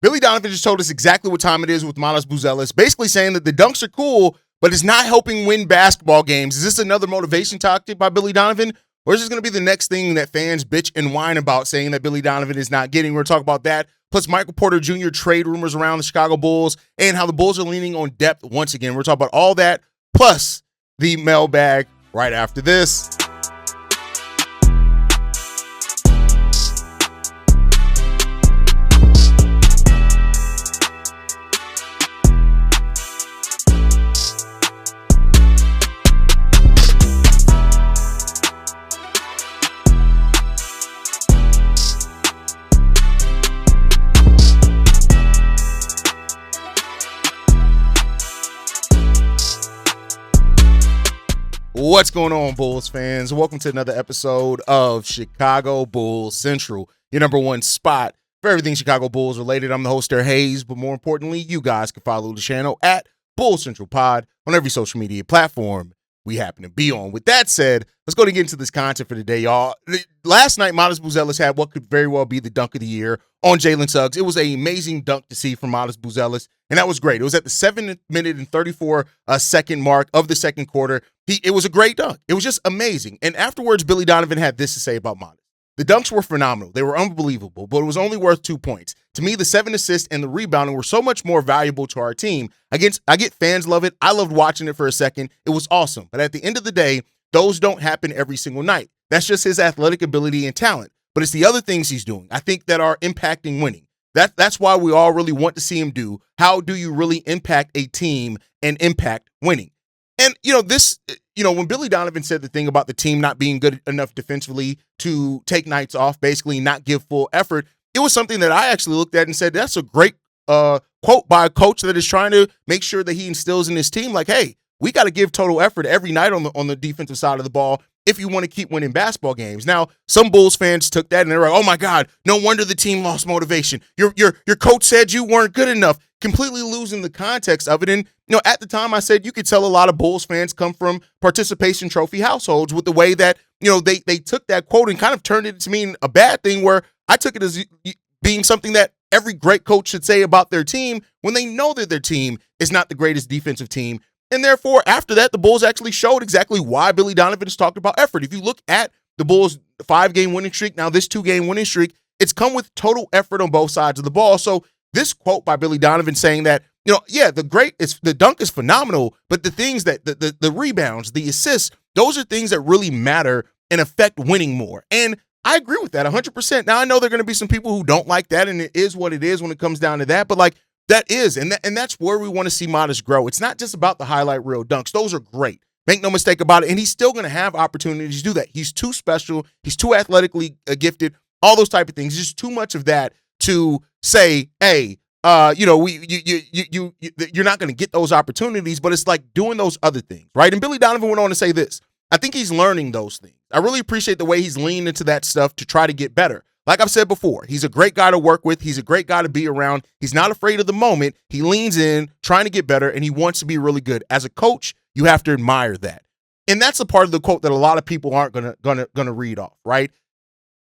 Billy Donovan just told us exactly what time it is with Matas Buzelis, basically saying that the dunks are cool, but it's not helping win basketball games. Is this another motivation tactic by Billy Donovan? Or is this going to be the next thing that fans bitch and whine about, saying that Billy Donovan is not getting? We're going to talk about that, plus Michael Porter Jr. trade rumors around the Chicago Bulls and how the Bulls are leaning on depth once again. We're talking about all that, plus the mailbag right after this. What's going on, Bulls fans? Welcome to another episode of Chicago Bulls Central, your number one spot for everything Chicago Bulls related. I'm the host, there, Hayes, but more importantly, you guys can follow the channel at Bulls Central Pod on every social media platform we happen to be on. With that said, let's go and get into this content for today, y'all. Last night, Matas Buzelis had what could very well be the dunk of the year on Jalen Suggs. It was an amazing dunk to see from Matas Buzelis, and that was great. It was at the 7 minute and 34 second mark of the second quarter. It was a great dunk. It was just amazing. And afterwards, Billy Donovan had this to say about Matas. The dunks were phenomenal. They were unbelievable, but it was only worth 2 points. To me, the 7 assists and the rebounding were so much more valuable to our team. I get fans love it. I loved watching it for a second. It was awesome. But at the end of the day, those don't happen every single night. That's just his athletic ability and talent. But it's the other things he's doing, I think, that are impacting winning. That's why we all really want to see him do. How do you really impact a team and impact winning? And, when Billy Donovan said the thing about the team not being good enough defensively to take nights off, basically not give full effort, it was something that I actually looked at and said, that's a great quote by a coach that is trying to make sure that he instills in his team, like, hey, we got to give total effort every night on the defensive side of the ball if you want to keep winning basketball games. Now, some Bulls fans took that and they're like, oh my God, no wonder the team lost motivation. Your coach said you weren't good enough, completely losing the context of it. And, at the time I said you could tell a lot of Bulls fans come from participation trophy households with the way that, they took that quote and kind of turned it to mean a bad thing, where I took it as being something that every great coach should say about their team when they know that their team is not the greatest defensive team. And therefore, after that, the Bulls actually showed exactly why Billy Donovan has talked about effort. If you look at the Bulls' 5-game winning streak, now this 2-game winning streak, it's come with total effort on both sides of the ball. So this quote by Billy Donovan saying that, the dunk is phenomenal, but the things that the rebounds, the assists, those are things that really matter and affect winning more. And I agree with that 100%. Now, I know there are going to be some people who don't like that, and it is what it is when it comes down to that. But that is, and that's where we want to see Matas grow. It's not just about the highlight reel dunks. Those are great. Make no mistake about it. And he's still going to have opportunities to do that. He's too special. He's too athletically gifted. All those type of things. There's just too much of that to say, hey, you're not going to get those opportunities. But it's like doing those other things, right? And Billy Donovan went on to say this. I think he's learning those things. I really appreciate the way he's leaned into that stuff to try to get better. Like I've said before, he's a great guy to work with. He's a great guy to be around. He's not afraid of the moment. He leans in, trying to get better, and he wants to be really good. As a coach, you have to admire that. And that's a part of the quote that a lot of people aren't gonna read off, right?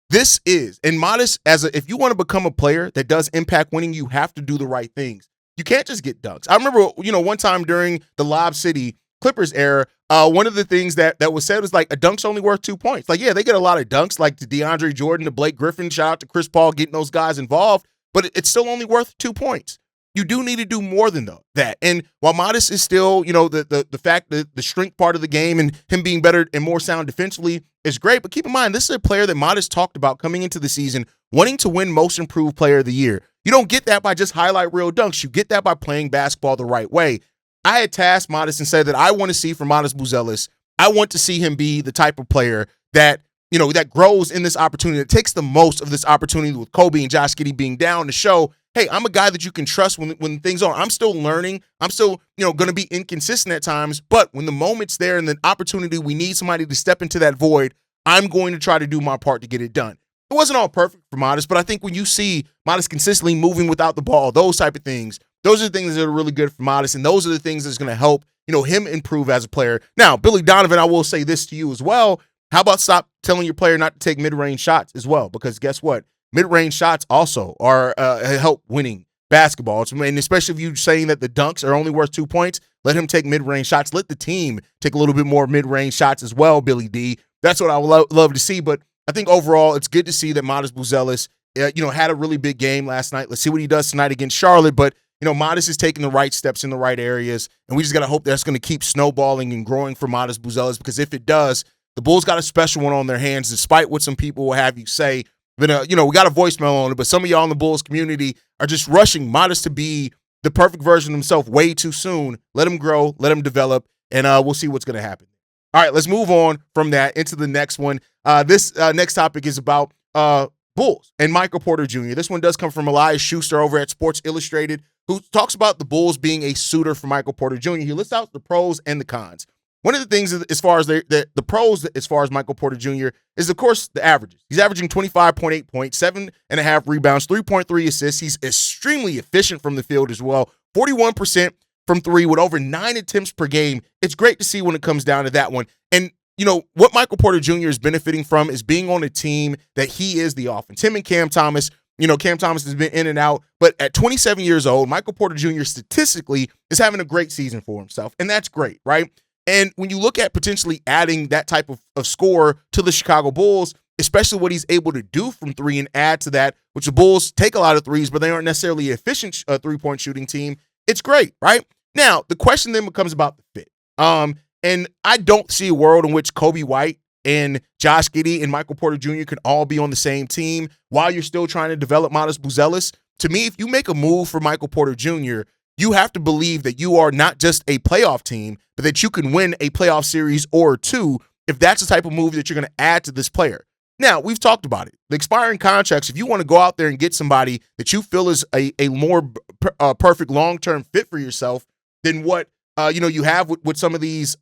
This is, and Matas, if you want to become a player that does impact winning, you have to do the right things. You can't just get dunks. I remember, one time during the Lob City Clippers era, one of the things that was said was like, a dunk's only worth 2 points. Like, yeah, they get a lot of dunks, like to DeAndre Jordan, to Blake Griffin, shout out to Chris Paul getting those guys involved, but it's still only worth 2 points. You do need to do more than that. And while Matas is still, the fact that the strength part of the game and him being better and more sound defensively is great, but keep in mind, this is a player that Matas talked about coming into the season, wanting to win Most Improved Player of the Year. You don't get that by just highlight reel dunks. You get that by playing basketball the right way. I had tasked Matas and said that I want to see from Matas Buzelis, I want to see him be the type of player that, that grows in this opportunity, that takes the most of this opportunity with Kobe and Josh Giddey being down to show, hey, I'm a guy that you can trust when things are. I'm still learning. I'm still, going to be inconsistent at times. But when the moment's there and the opportunity, we need somebody to step into that void, I'm going to try to do my part to get it done. It wasn't all perfect for Matas, but I think when you see Matas consistently moving without the ball, those type of things, those are the things that are really good for Matas, and those are the things that's going to help, him improve as a player. Now, Billy Donovan, I will say this to you as well. How about stop telling your player not to take mid-range shots as well? Because guess what? Mid-range shots also are help winning basketball. And especially if you're saying that the dunks are only worth 2 points, let him take mid-range shots. Let the team take a little bit more mid-range shots as well, Billy D. That's what I would love to see. But I think overall it's good to see that Matas Buzelis, had a really big game last night. Let's see what he does tonight against Charlotte. But, Matas is taking the right steps in the right areas, and we just got to hope that's going to keep snowballing and growing for Matas Buzelis, because if it does, the Bulls got a special one on their hands, despite what some people will have you say. But, we got a voicemail on it, but some of y'all in the Bulls community are just rushing Matas to be the perfect version of himself way too soon. Let him grow, let him develop, and we'll see what's going to happen. All right, let's move on from that into the next one. This next topic is about Bulls and Michael Porter Jr. This one does come from Elias Schuster over at Sports Illustrated, who talks about the Bulls being a suitor for Michael Porter Jr. He lists out the pros and the cons. One of the things as far as the pros, as far as Michael Porter Jr., is, of course, the averages. He's averaging 25.8 points, 7.5 rebounds, 3.3 assists. He's extremely efficient from the field as well, 41% from three with over 9 attempts per game. It's great to see when it comes down to that one. And, what Michael Porter Jr. is benefiting from is being on a team that he is the offense. Him and Cam Thomas, Cam Thomas has been in and out, but at 27 years old, Michael Porter Jr. statistically is having a great season for himself, and that's great, right? And when you look at potentially adding that type of score to the Chicago Bulls, especially what he's able to do from three and add to that, which the Bulls take a lot of threes, but they aren't necessarily an efficient three-point shooting team, it's great, right? Now, the question then becomes about the fit. And I don't see a world in which Kobe White and Josh Giddey and Michael Porter Jr. can all be on the same team while you're still trying to develop Matas Buzelis. To me, if you make a move for Michael Porter Jr., you have to believe that you are not just a playoff team, but that you can win a playoff series or two if that's the type of move that you're going to add to this player. Now, we've talked about it. The expiring contracts, if you want to go out there and get somebody that you feel is a more perfect long-term fit for yourself than what you have with some of these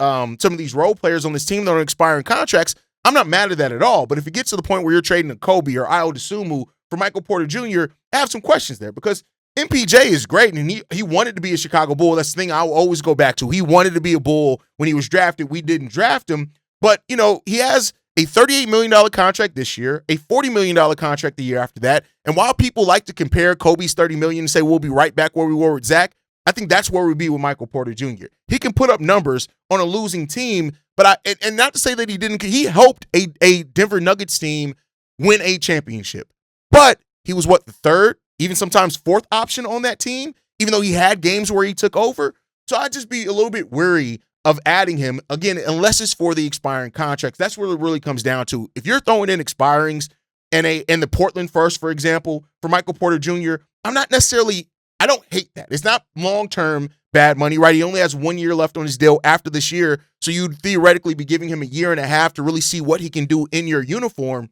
role players on this team that are expiring contracts, I'm not mad at that at all. But if it gets to the point where you're trading a Kobe or Ayo Dosunmu for Michael Porter Jr., I have some questions there, because MPJ is great, and he wanted to be a Chicago Bull. That's the thing I'll always go back to. He wanted to be a Bull when he was drafted. We didn't draft him, but he has a $38 million contract this year, a $40 million contract the year after that. And while people like to compare Kobe's $30 million and say we'll be right back where we were with Zach, I think that's where we'll be with Michael Porter Jr. He can put up numbers on a losing team, but and not to say that he helped a Denver Nuggets team win a championship, but he was the third, even sometimes fourth option on that team, even though he had games where he took over. So I'd just be a little bit wary of adding him, again, unless it's for the expiring contracts. That's where it really comes down to. If you're throwing in expirings and the Portland first, for example, for Michael Porter Jr., I don't hate that. It's not long-term bad money, right? He only has 1 year left on his deal after this year, so you'd theoretically be giving him a year and a half to really see what he can do in your uniform.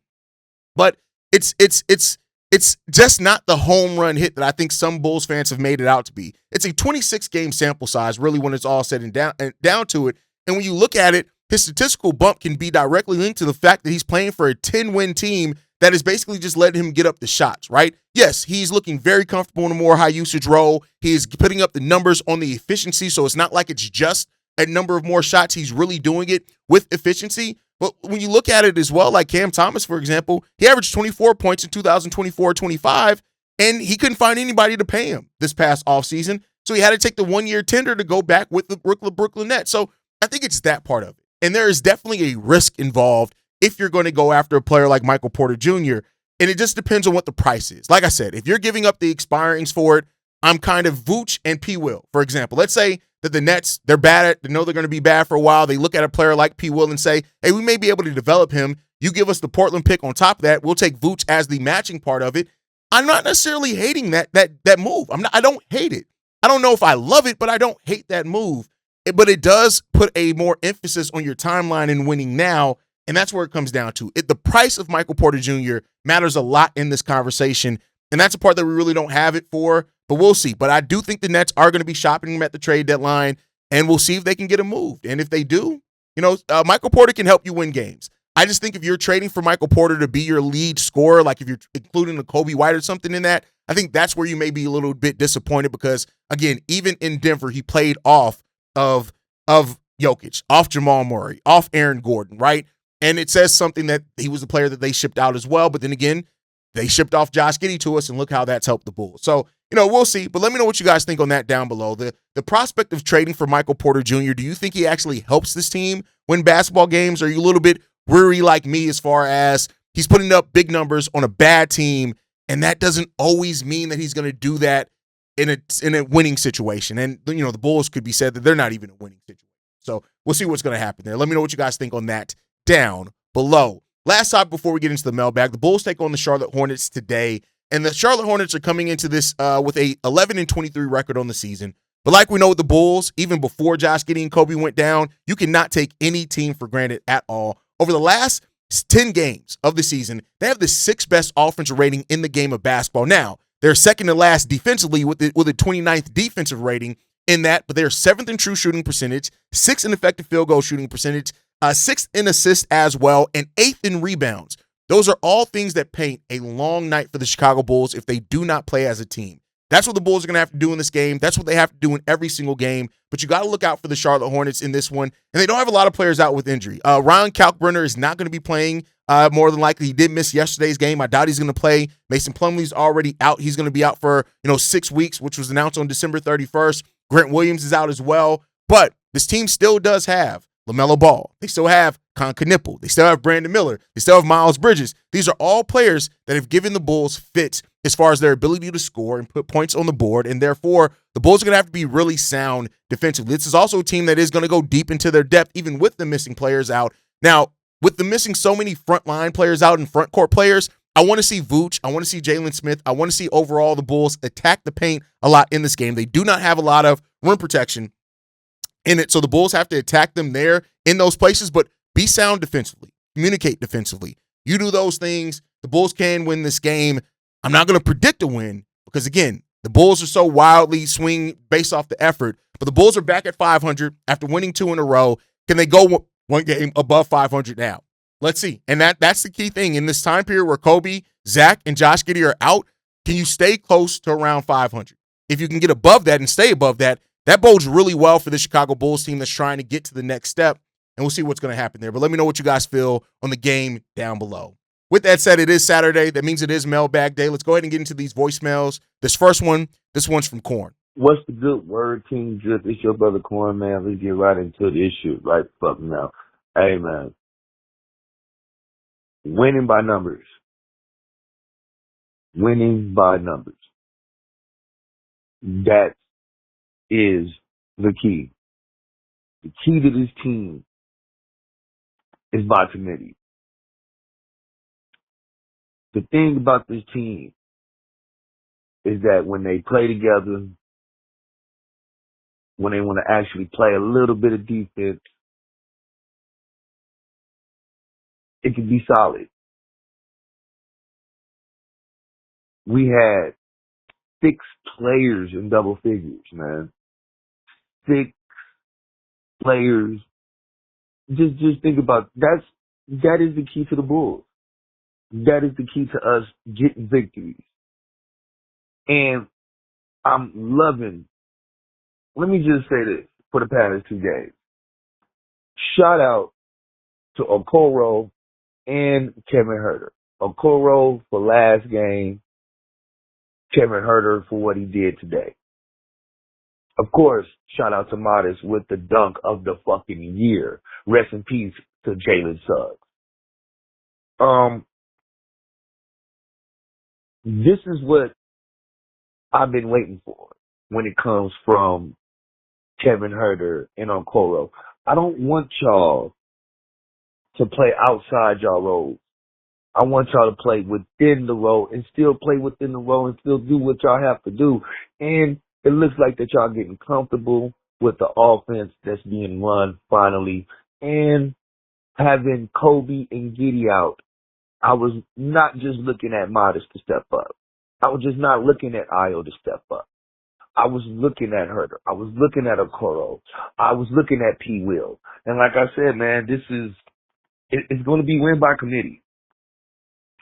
But it's just not the home run hit that I think some Bulls fans have made it out to be. It's a 26-game sample size, really, when it's all said and down to it. And when you look at it, his statistical bump can be directly linked to the fact that he's playing for a 10-win team that is basically just letting him get up the shots, right? Yes, he's looking very comfortable in a more high-usage role. He is putting up the numbers on the efficiency, so it's not like it's just a number of more shots. He's really doing it with efficiency. But when you look at it as well, like Cam Thomas, for example, he averaged 24 points in 2024-25, and he couldn't find anybody to pay him this past offseason, so he had to take the one-year tender to go back with the Brooklyn Nets. So I think it's that part of it. And there is definitely a risk involved if you're going to go after a player like Michael Porter Jr., and it just depends on what the price is. Like I said, if you're giving up the expirings for it, I'm kind of Vooch and P. Will, for example. Let's say that the Nets, they're bad at, they know they're going to be bad for a while. They look at a player like P. Will and say, hey, we may be able to develop him. You give us the Portland pick on top of that. We'll take Vooch as the matching part of it. I'm not necessarily hating that move. I don't hate it. I don't know if I love it, but I don't hate that move. But it does put a more emphasis on your timeline and winning now. And that's where it comes down to. The price of Michael Porter Jr. matters a lot in this conversation. And that's a part that we really don't have it for, but we'll see. But I do think the Nets are going to be shopping him at the trade deadline, and we'll see if they can get him moved. And if they do, Michael Porter can help you win games. I just think if you're trading for Michael Porter to be your lead scorer, like if you're including a Kobe White or something in that, I think that's where you may be a little bit disappointed because, again, even in Denver, he played off of Jokic, off Jamal Murray, off Aaron Gordon, right? And it says something that he was a player that they shipped out as well. But then again, they shipped off Josh Giddey to us, and look how that's helped the Bulls. So, we'll see. But let me know what you guys think on that down below. The prospect of trading for Michael Porter Jr., do you think he actually helps this team win basketball games? Or are you a little bit weary like me as far as he's putting up big numbers on a bad team, and that doesn't always mean that he's going to do that in a winning situation? And, the Bulls could be said that they're not even a winning situation. So we'll see what's going to happen there. Let me know what you guys think on that down below. Last time before we get into the mailbag, the Bulls take on the Charlotte Hornets today. And the Charlotte Hornets are coming into this with a 11-23 record on the season. But like we know with the Bulls, even before Josh Giddey and Kobe went down, you cannot take any team for granted at all. Over the last 10 games of the season, they have the 6th best offensive rating in the game of basketball. Now, they're second to last defensively with a 29th defensive rating in that, but they're 7th in true shooting percentage, 6th in effective field goal shooting percentage, 6th in assists as well, and 8th in rebounds. Those are all things that paint a long night for the Chicago Bulls if they do not play as a team. That's what the Bulls are going to have to do in this game. That's what they have to do in every single game. But you got to look out for the Charlotte Hornets in this one. And they don't have a lot of players out with injury. Ryan Kalkbrenner is not going to be playing more than likely. He did miss yesterday's game. I doubt he's going to play. Mason Plumlee's already out. He's going to be out for 6 weeks, which was announced on December 31st. Grant Williams is out as well. But this team still does have LaMelo Ball. They still have Con Knipple. They still have Brandon Miller. They still have Miles Bridges. These are all players that have given the Bulls fits as far as their ability to score and put points on the board, and therefore the Bulls are going to have to be really sound defensively. This is also a team that is going to go deep into their depth, even with the missing players out. Now, with the missing so many frontline players out and front court players, I want to see Vooch. I want to see Jalen Smith. I want to see overall the Bulls attack the paint a lot in this game. They do not have a lot of rim protection in it, so the Bulls have to attack them there in those places, but be sound defensively. Communicate defensively. You do those things, the Bulls can win this game. I'm not going to predict a win because, again, the Bulls are so wildly swing based off the effort, but the Bulls are back at 500 after winning 2 in a row. Can they go one game above 500 now? Let's see. And that's the key thing. In this time period where Kobe, Zach, and Josh Giddey are out, can you stay close to around 500? If you can get above that and stay above that, that bodes really well for the Chicago Bulls team that's trying to get to the next step, and we'll see what's going to happen there. But let me know what you guys feel on the game down below. With that said, it is Saturday. That means it is mailbag day. Let's go ahead and get into these voicemails. This one's from Corn. What's the good word, Team Drip? It's your brother Corn, man. Let's get right into the issue right fuck now. Hey, man. Winning by numbers. Winning by numbers. That is the key. The key to this team is by committee. The thing about this team is that when they play together, when they want to actually play a little bit of defense, it can be solid. We had 6 players in double figures, man. 6 players. Just think about that is the key to the Bulls. That is the key to us getting victories. And I'm loving, let me just say this for the past 2 games. Shout out to Okoro and Kevin Huerter. Okoro for last game, Kevin Huerter for what he did today. Of course, shout out to Matas with the dunk of the fucking year. Rest in peace to Jalen Suggs. This is what I've been waiting for when it comes from Kevin Huerter and Okoro. I don't want y'all to play outside y'all roles. I want y'all to play within the role and still play within the role and still do what y'all have to do. And it looks like that y'all getting comfortable with the offense that's being run finally. And having Kobe and Giddey out, I was not just looking at Matas to step up. I was just not looking at Io to step up. I was looking at Huerter. I was looking at Okoro. I was looking at P. Will. And like I said, man, it's going to be win by committee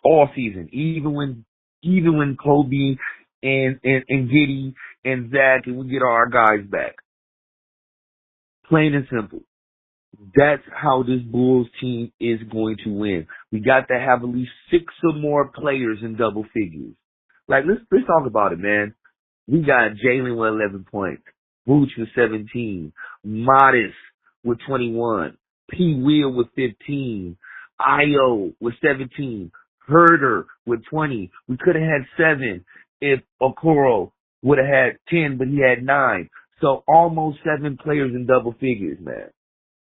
all season. Even when Kobe and Giddey and Zach and we get our guys back. Plain and simple. That's how this Bulls team is going to win. We got to have at least 6 or more players in double figures. Like, let's talk about it, man. We got Jalen with 11 points, Vooch with 17, Matas with 21, P. Will with 15, Io with 17, Herder with 20. We could have had 7 if Okoro would have had 10, but he had 9. So almost 7 players in double figures, man.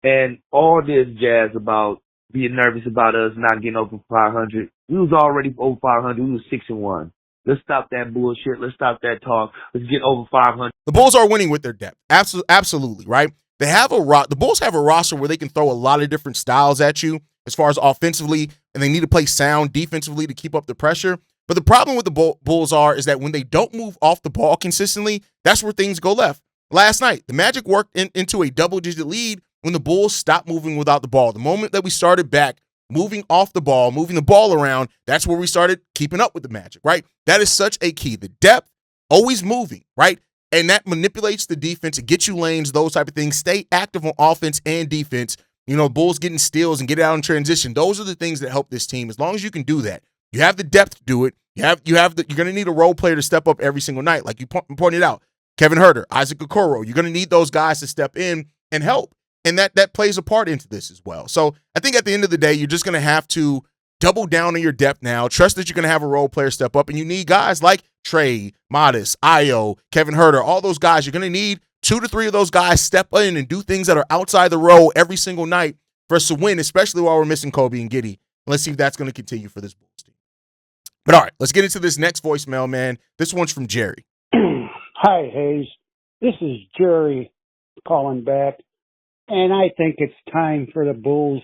And all this jazz about being nervous about us not getting over 500. We was already over 500. We was 6-1. Let's stop that bullshit. Let's stop that talk. Let's get over 500. The Bulls are winning with their depth. Absolutely, right? They have the Bulls have a roster where they can throw a lot of different styles at you as far as offensively, and they need to play sound defensively to keep up the pressure. But the problem with the Bulls is that when they don't move off the ball consistently, that's where things go left. Last night, the Magic worked into a double-digit lead when the Bulls stopped moving without the ball. The moment that we started back moving off the ball, moving the ball around, that's where we started keeping up with the Magic, right? That is such a key. The depth, always moving, right? And that manipulates the defense. It gets you lanes, those type of things. Stay active on offense and defense. You know, Bulls getting steals and get out in transition. Those are the things that help this team. As long as you can do that, you have the depth to do it. You're going to need a role player to step up every single night. Like you pointed out, Kevin Herter, Isaac Okoro. You're going to need those guys to step in and help. And that plays a part into this as well. So I think at the end of the day, you're just going to have to double down on your depth now. Trust that you're going to have a role player step up, and you need guys like Trey, Matas, Io, Kevin Herter, all those guys. You're going to need 2 to 3 of those guys step in and do things that are outside the role every single night for us to win, especially while we're missing Kobe and Giddey. Let's see if that's going to continue for this Bulls team. But all right, let's get into this next voicemail, man. This one's from Jerry. Hi, Hayes. This is Jerry calling back. And I think it's time for the Bulls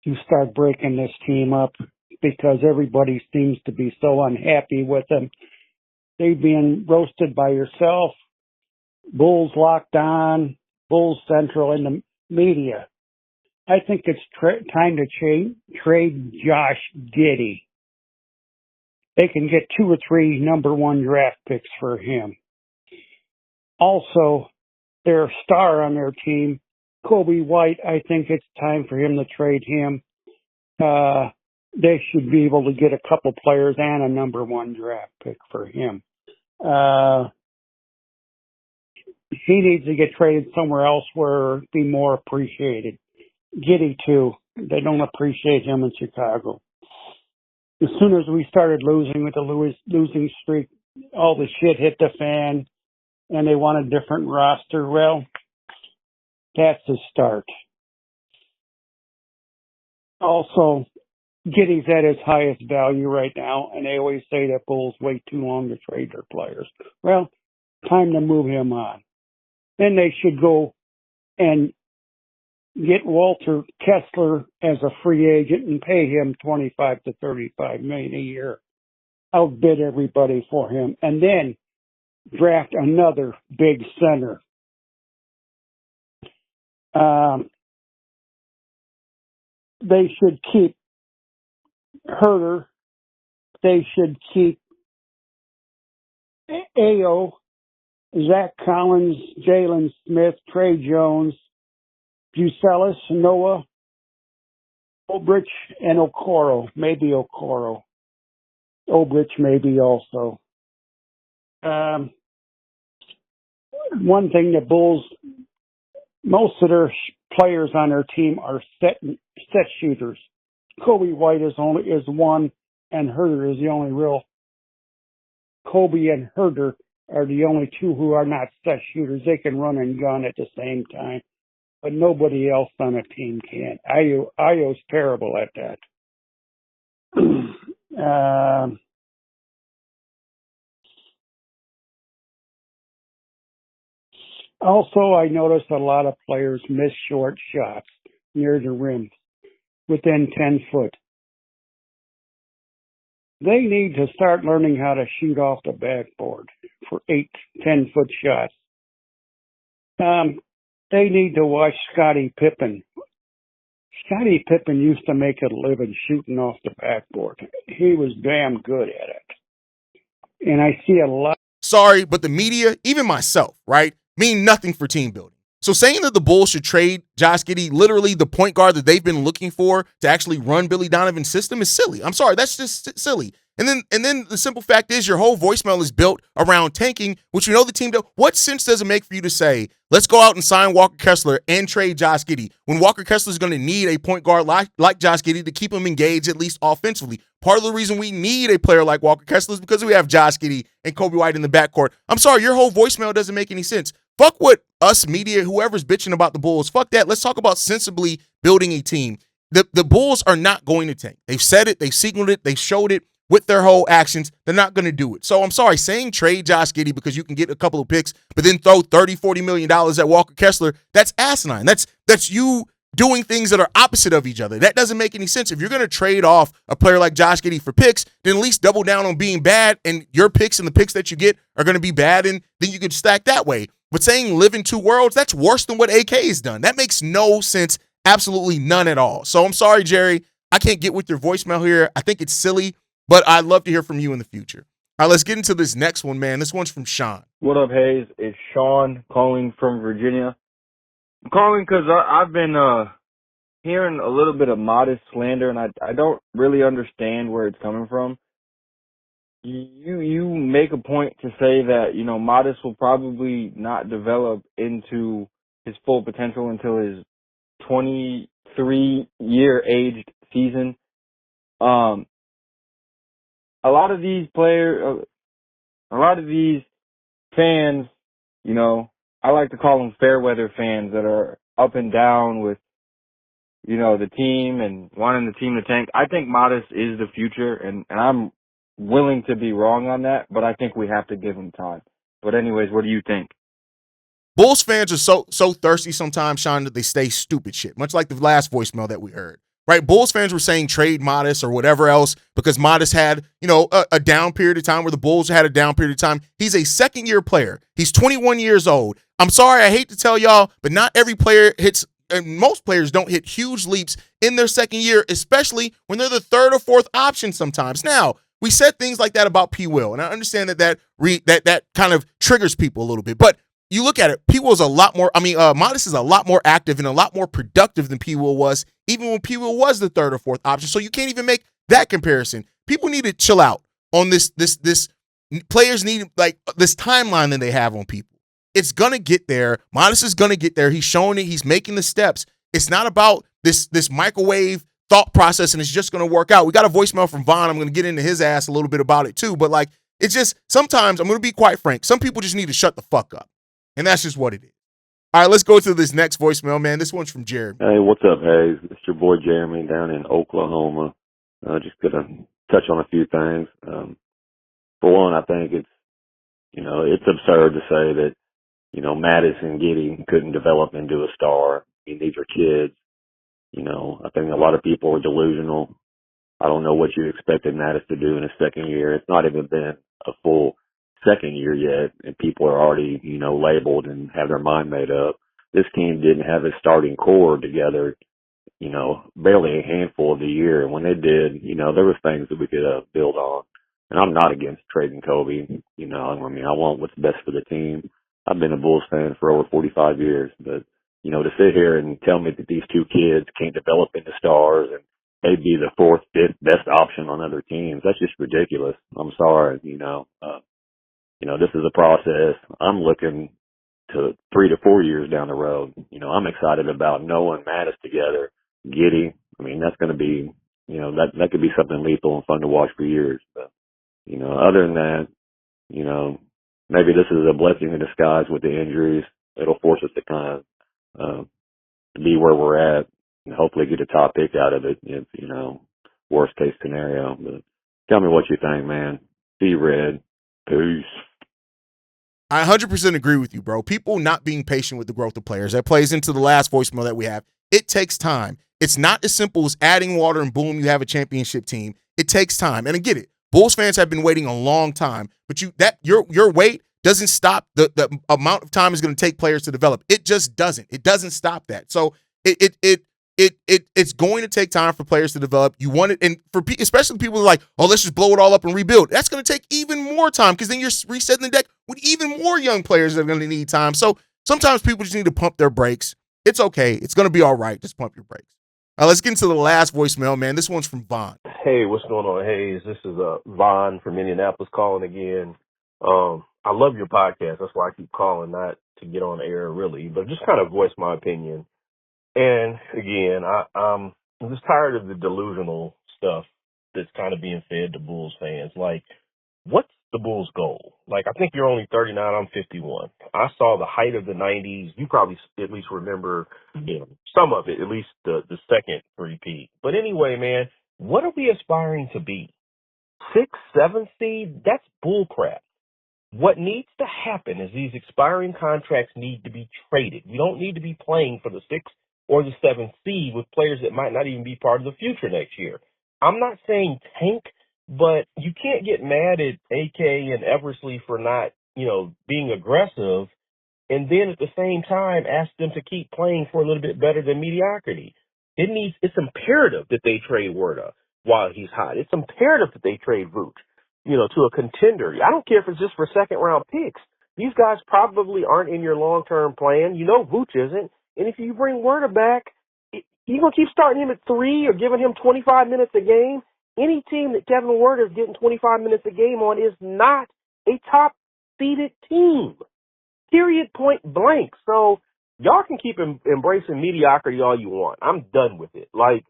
to start breaking this team up because everybody seems to be so unhappy with them. They're being roasted by yourself, Bulls Locked On, Bulls Central, and the media. I think it's time to trade Josh Giddey. They can get 2 or 3 number 1 draft picks for him. Also, their star on their team, Kobe White, I think it's time for him to trade him. They should be able to get a couple players and a number 1 draft pick for him. He needs to get traded somewhere else where it'd be more appreciated. Giddey, too. They don't appreciate him in Chicago. As soon as we started losing with the losing streak, all the shit hit the fan, and they want a different roster. Well, that's the start. Also, Giddey's at his highest value right now, and they always say that Bulls wait too long to trade their players. Well, time to move him on. Then they should go and get Walter Kessler as a free agent and pay him $25 to $35 million a year. Outbid everybody for him, and then draft another big center. They should keep Herter. They should keep Ayo, Zach Collins, Jalen Smith, Trey Jones, Buzelis, Noah, Obrich, and Okoro. Maybe Okoro. Obrich maybe also. One thing, the Bulls, most of their players on their team are set shooters. Kobe White is one, and Herter is the only real. Kobe and Herter are the only 2 who are not set shooters. They can run and gun at the same time, but nobody else on a team can. Ayo's terrible at that. Also, I noticed a lot of players miss short shots near the rim, within 10 foot. They need to start learning how to shoot off the backboard for 8, 10-foot shots. They need to watch Scottie Pippen. Scottie Pippen used to make a living shooting off the backboard. He was damn good at it. And I see a lot. Sorry, but the media, even myself, right, mean nothing for team building. So saying that the Bulls should trade Josh Giddey, literally the point guard that they've been looking for to actually run Billy Donovan's system, is silly. I'm sorry, that's just silly. And then the simple fact is your whole voicemail is built around tanking, which you know the team does. What sense does it make for you to say, let's go out and sign Walker Kessler and trade Josh Giddey, when Walker Kessler is going to need a point guard like Josh Giddey to keep him engaged, at least offensively? Part of the reason we need a player like Walker Kessler is because we have Josh Giddey and Kobe White in the backcourt. I'm sorry, your whole voicemail doesn't make any sense. Fuck what us media, whoever's bitching about the Bulls, fuck that. Let's talk about sensibly building a team. The Bulls are not going to tank. They've said it, they've signaled it, they showed it with their whole actions. They're not going to do it. So I'm sorry, saying trade Josh Giddey because you can get a couple of picks, but then throw $30-40 million at Walker Kessler, that's asinine. That's you doing things that are opposite of each other. That doesn't make any sense. If you're going to trade off a player like Josh Giddey for picks, then at least double down on being bad, and your picks and the picks that you get are going to be bad, and then you could stack that way. But saying live in two worlds, that's worse than what AK has done. That makes no sense, absolutely none at all. So I'm sorry, Jerry. I can't get with your voicemail here. I think it's silly, but I'd love to hear from you in the future. All right, let's get into this next one, man. This one's from Sean. What up, Hayes? It's Sean calling from Virginia. I'm calling because I've been hearing a little bit of Matas slander, and I don't really understand where it's coming from. You make a point to say that, you know, Matas will probably not develop into his full potential until his 23-year aged season. A lot of these fans, you know, I like to call them fair weather fans that are up and down with, you know, the team and wanting the team to tank. I think Matas is the future, and I'm willing to be wrong on that, but I think we have to give him time. But anyways, what do you think? Bulls fans are so thirsty sometimes, Sean, that they say stupid shit, much like the last voicemail that we heard. Right? Bulls fans were saying trade Matas or whatever else because Matas had, you know, a down period of time where the Bulls had a down period of time. He's a second-year player. He's 21 years old. I'm sorry, I hate to tell y'all, but not every player hits, and most players don't hit huge leaps in their second year, especially when they're the third or fourth option sometimes. Now, we said things like that about P. Will, and I understand that kind of triggers people a little bit, but you look at it, P. Will's Matas is a lot more active and a lot more productive than P. Will was, even when P. Will was the third or fourth option. So you can't even make that comparison. People need to chill out on this players need like this timeline that they have on people. It's gonna get there. Matas is gonna get there. He's showing it, he's making the steps. It's not about this microwave thought process and it's just gonna work out. We got a voicemail from Vaughn. I'm gonna get into his ass a little bit about it too, but like it's just sometimes, I'm gonna be quite frank, some people just need to shut the fuck up. And that's just what it is. All right, let's go to this next voicemail, man. This one's from Jeremy. Hey, what's up, Hayes? It's your boy Jeremy down in Oklahoma. Just gonna touch on a few things. For one, I think it's absurd to say that, you know, Matas and Giddey couldn't develop into a star. I mean, these are kids. You know, I think a lot of people are delusional. I don't know what you expected Matas to do in his second year. It's not even been a full second year yet, and people are already, you know, labeled and have their mind made up. This team didn't have its starting core together, you know, barely a handful of the year. And when they did, you know, there was things that we could build on. And I'm not against trading Kobe. You know, I mean, I want what's best for the team. I've been a Bulls fan for over 45 years, but, you know, to sit here and tell me that these two kids can't develop into stars and they'd be the fourth, fifth best option on other teams, that's just ridiculous. I'm sorry, you know. This is a process. I'm looking to 3 to 4 years down the road. You know, I'm excited about Noah and Matas together. Giddey, I mean, that's going to be, you know, that could be something lethal and fun to watch for years. But, you know, other than that, you know, maybe this is a blessing in disguise with the injuries. It'll force us to kind of be where we're at and hopefully get a top pick out of it, if, you know, worst case scenario. But tell me what you think, man. See red. Peace. I 100% agree with you, bro. People not being patient with the growth of players. That plays into the last voicemail that we have. It takes time. It's not as simple as adding water and boom, you have a championship team. It takes time. And I get it. Bulls fans have been waiting a long time, but your wait doesn't stop the amount of time it's going to take players to develop. It just doesn't. It doesn't stop that. So it's going to take time for players to develop. You want it, and for especially people who are like, oh, let's just blow it all up and rebuild. That's going to take even more time because then you're resetting the deck with even more young players that are going to need time. So Sometimes people just need to pump their brakes. It's okay. It's going to be all right. Just pump your brakes. Let's get into the last voicemail, man. This one's from Vaughn. Hey, what's going on, Hayes? This is Vaughn from Indianapolis calling again. I love your podcast. That's why I keep calling, not to get on air really, but just kind of voice my opinion. And again, I'm just tired of the delusional stuff that's kind of being fed to Bulls fans. Like, what's the Bulls' goal? Like, I think you're only 39. I'm 51. I saw the height of the 90s. You probably at least remember, some of it, at least the second repeat. But anyway, man, what are we aspiring to be? 6th, 7th seed? That's bullcrap. What needs to happen is these expiring contracts need to be traded. We don't need to be playing for the 6th or the 7th seed with players that might not even be part of the future next year. I'm not saying tank, but you can't get mad at AK and Eversley for not, being aggressive, and then at the same time ask them to keep playing for a little bit better than mediocrity. It's imperative that they trade Werder while he's hot. It's imperative that they trade Vooch, to a contender. I don't care if it's just for second round picks. These guys probably aren't in your long-term plan. Vooch isn't. And if you bring Werder back, you're going to keep starting him at 3 or giving him 25 minutes a game. Any team that Kevin Werder is getting 25 minutes a game on is not a top-seeded team. Period, point blank. So y'all can keep embracing mediocrity all you want. I'm done with it. Like,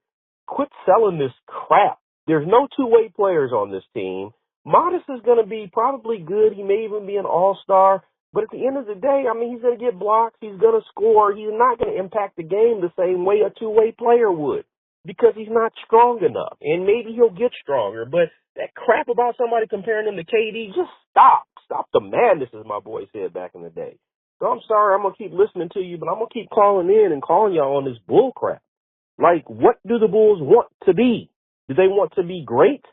quit selling this crap. There's no two-way players on this team. Matas is going to be probably good. He may even be an all-star. But at the end of the day, he's going to get blocks. He's going to score. He's not going to impact the game the same way a two-way player would because he's not strong enough. And maybe he'll get stronger. But that crap about somebody comparing him to KD, just stop. Stop the madness, as my boy said back in the day. So I'm sorry, I'm going to keep listening to you, but I'm going to keep calling in and calling y'all on this bull crap. Like, what do the Bulls want to be? Do they want to be great?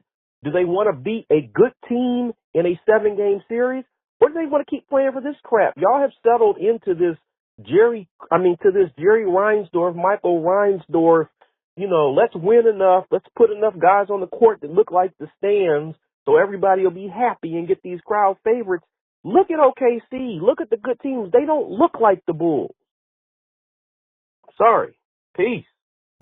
Do they want to beat a good team in a 7-game series? Or do they want to keep playing for this crap? Y'all have settled into this Jerry Reinsdorf, Michael Reinsdorf, let's win enough, let's put enough guys on the court that look like the stands so everybody will be happy and get these crowd favorites. Look at OKC. Look at the good teams. They don't look like the Bulls. Sorry. Peace.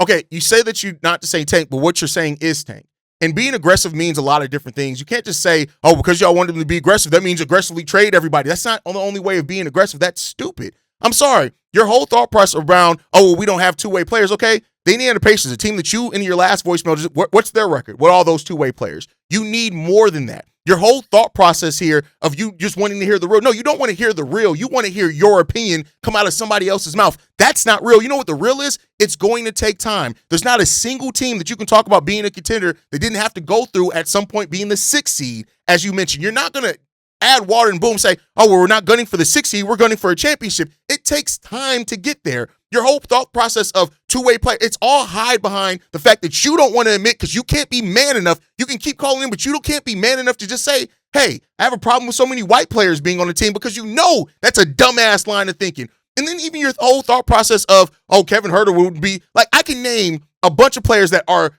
Okay, you say that you're not to say tank, but what you're saying is tank. And being aggressive means a lot of different things. You can't just say, oh, because y'all want them to be aggressive, that means aggressively trade everybody. That's not the only way of being aggressive. That's stupid. I'm sorry. Your whole thought process around, we don't have two-way players, okay? The Indiana Pacers, a team that you, in your last voicemail, what's their record? What are all those two-way players? You need more than that. Your whole thought process here of you just wanting to hear the real. No, you don't want to hear the real. You want to hear your opinion come out of somebody else's mouth. That's not real. You know what the real is? It's going to take time. There's not a single team that you can talk about being a contender that didn't have to go through at some point being the 6th seed, as you mentioned. You're not going to add water and boom, say, we're not gunning for the 6th seed. We're gunning for a championship. It takes time to get there. Your whole thought process of two-way play, it's all hide behind the fact that you don't want to admit because you can't be man enough. You can keep calling in, but you can't be man enough to just say, hey, I have a problem with so many white players being on the team because that's a dumbass line of thinking. And then even your whole thought process of, Kevin Huerter would be, like, I can name a bunch of players that are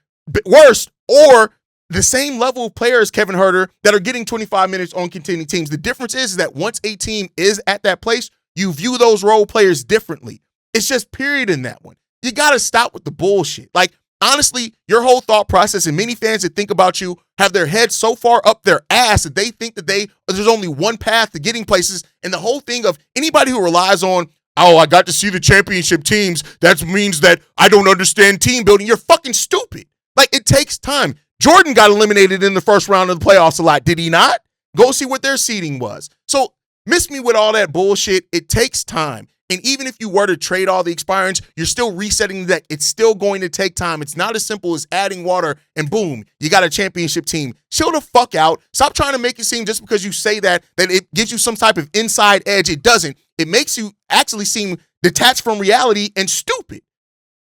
worse or the same level of players, Kevin Huerter, that are getting 25 minutes on contending teams. The difference is that once a team is at that place, you view those role players differently. It's just period in that one. You got to stop with the bullshit. Like, honestly, your whole thought process and many fans that think about you have their heads so far up their ass that they think that there's only one path to getting places. And the whole thing of anybody who relies on, I got to see the championship teams, that means that I don't understand team building. You're fucking stupid. Like, it takes time. Jordan got eliminated in the first round of the playoffs a lot. Did he not? Go see what their seeding was. So miss me with all that bullshit. It takes time. And even if you were to trade all the expirants, you're still resetting the deck. It's still going to take time. It's not as simple as adding water and boom, you got a championship team. Chill the fuck out. Stop trying to make it seem just because you say that it gives you some type of inside edge. It doesn't. It makes you actually seem detached from reality and stupid.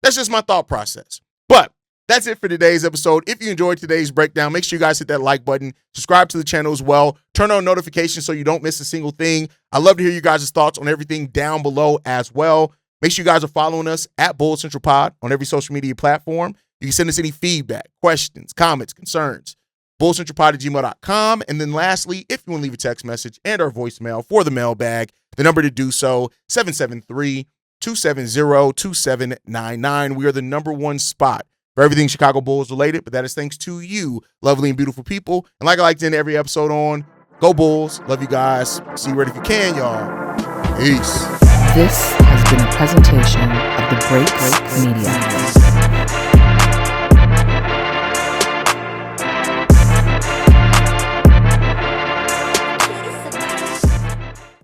That's just my thought process. But that's it for today's episode. If you enjoyed today's breakdown, make sure you guys hit that like button, subscribe to the channel as well, turn on notifications so you don't miss a single thing. I love to hear you guys' thoughts on everything down below as well. Make sure you guys are following us at Bulls Central Pod on every social media platform. You can send us any feedback, questions, comments, concerns, bullscentralpod@gmail.com. And then lastly, if you want to leave a text message and our voicemail for the mailbag, The number to do so, 773-270-2799. We are the number one spot for everything Chicago Bulls related, but that is thanks to you, lovely and beautiful people. And like I like to end every episode on, go Bulls. Love you guys. See you right if you can, y'all. Peace. This has been a presentation of the Break Media.